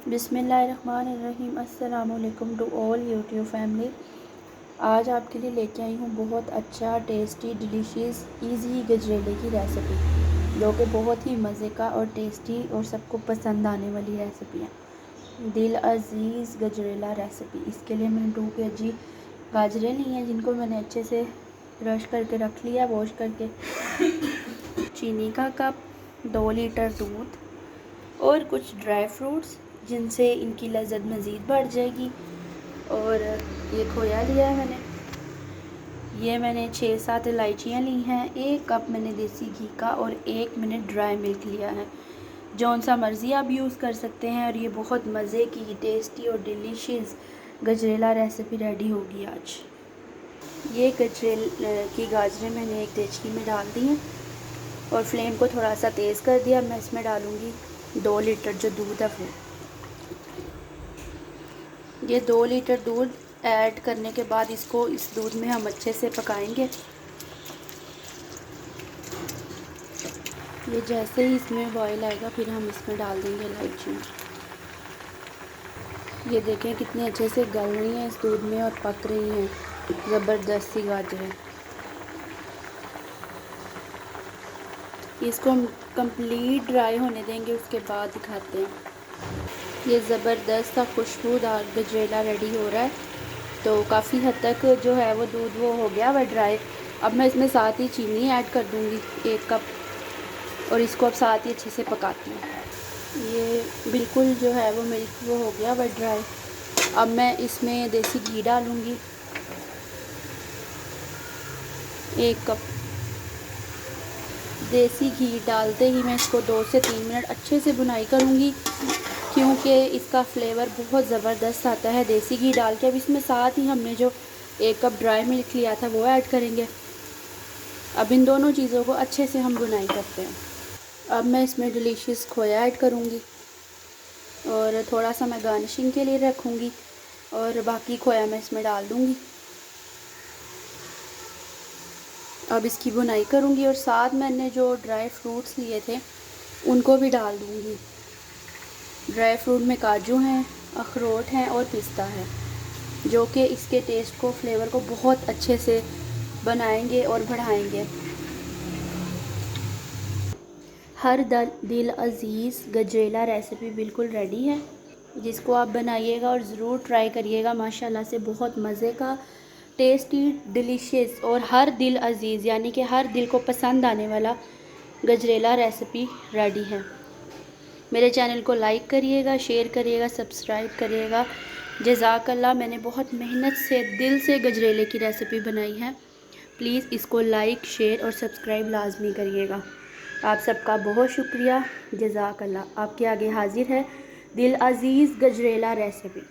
बिस्मिल्लाहिर्रहमानिर्रहीम। अस्सलाम वालेकुम टू ऑल यूट्यूब फैमिली। आज आपके लिए लेके आई हूँ बहुत अच्छा टेस्टी डिलीशियस इजी गजरेले की रेसिपी, जो कि बहुत ही मज़े का और टेस्टी और सबको पसंद आने वाली रेसिपी है। दिल अज़ीज़ गजरेला रेसिपी। इसके लिए मैंने 2 kg गाजरें ली हैं, जिनको मैंने अच्छे से ब्रश करके रख लिया, वॉश करके। चीनी का कप, 2 लीटर दूध और कुछ ड्राई फ्रूट्स जिनसे इनकी लज़्ज़त मज़ीद बढ़ जाएगी। और ये खोया लिया है मैंने 6-7 इलायचियाँ ली हैं। 1 कप मैंने देसी घी का और 1 मैंने ड्राई मिल्क लिया है। जौन सा मर्ज़ी आप यूज़ कर सकते हैं। और ये बहुत मज़े की टेस्टी और डिलीशियस गजरेला रेसिपी रेडी होगी आज। ये गजरेले की गाजरें मैंने एक देचकी में डाल दी हैं और फ्लेम को थोड़ा सा तेज़ कर दिया। मैं इसमें डालूँगी 2 लीटर जो दूध है वो। ये 2 लीटर दूध ऐड करने के बाद इसको इस दूध में हम अच्छे से पकाएंगे। ये जैसे ही इसमें बॉईल आएगा फिर हम इसमें डाल देंगे इलायची। ये देखें कितने अच्छे से गल रही हैं इस दूध में और पक रही हैं ज़बरदस्त सी गाजरें। इसको हम कंप्लीट ड्राई होने देंगे, उसके बाद दिखाते हैं। ये ज़बरदस्त सा खुशबूदार गजरेला रेडी हो रहा है। तो काफ़ी हद तक जो है वो दूध वो हो गया वह ड्राई। अब मैं इसमें साथ ही चीनी ऐड कर दूँगी 1 कप, और इसको अब साथ ही अच्छे से पकाती हूँ। ये बिल्कुल जो है वो मिल्क वो हो गया वह ड्राई। अब मैं इसमें देसी घी डालूँगी 1 कप। देसी घी डालते ही मैं इसको 2 से 3 मिनट अच्छे से भुनाई करूँगी, क्योंकि इसका फ्लेवर बहुत ज़बरदस्त आता है देसी घी डाल के। अब इसमें साथ ही हमने जो 1 कप ड्राई मिल्क लिया था वो ऐड करेंगे। अब इन दोनों चीज़ों को अच्छे से हम भुनाई करते हैं। अब मैं इसमें डिलीशियस खोया ऐड करूँगी और थोड़ा सा मैं गार्निशिंग के लिए रखूँगी और बाकी खोया मैं इसमें डाल दूँगी। अब इसकी भुनाई करूँगी और साथ मैंने जो ड्राई फ्रूट्स लिए थे उनको भी डाल दूँगी। ड्राई फ्रूट में काजू हैं, अखरोट हैं और पिस्ता है, जो कि इसके टेस्ट को, फ्लेवर को बहुत अच्छे से बनाएंगे और बढ़ाएंगे। हर दिल अज़ीज़ गजरेला रेसिपी बिल्कुल रेडी है, जिसको आप बनाइएगा और ज़रूर ट्राई करिएगा। माशाल्लाह से बहुत मज़े का, टेस्टी, डिलीशियस और हर दिल अज़ीज़ यानी कि हर दिल को पसंद आने वाला गजरेला रेसिपी रेडी है। मेरे चैनल को लाइक करिएगा, शेयर करिएगा, सब्सक्राइब करिएगा। जज़ाकल्लाह। मैंने बहुत मेहनत से दिल से गजरेले की रेसिपी बनाई है। प्लीज़ इसको लाइक, शेयर और सब्सक्राइब लाजमी करिएगा। आप सबका बहुत शुक्रिया। जज़ाकल्लाह। आपके आगे हाजिर है दिल अज़ीज़ गजरेला रेसिपी।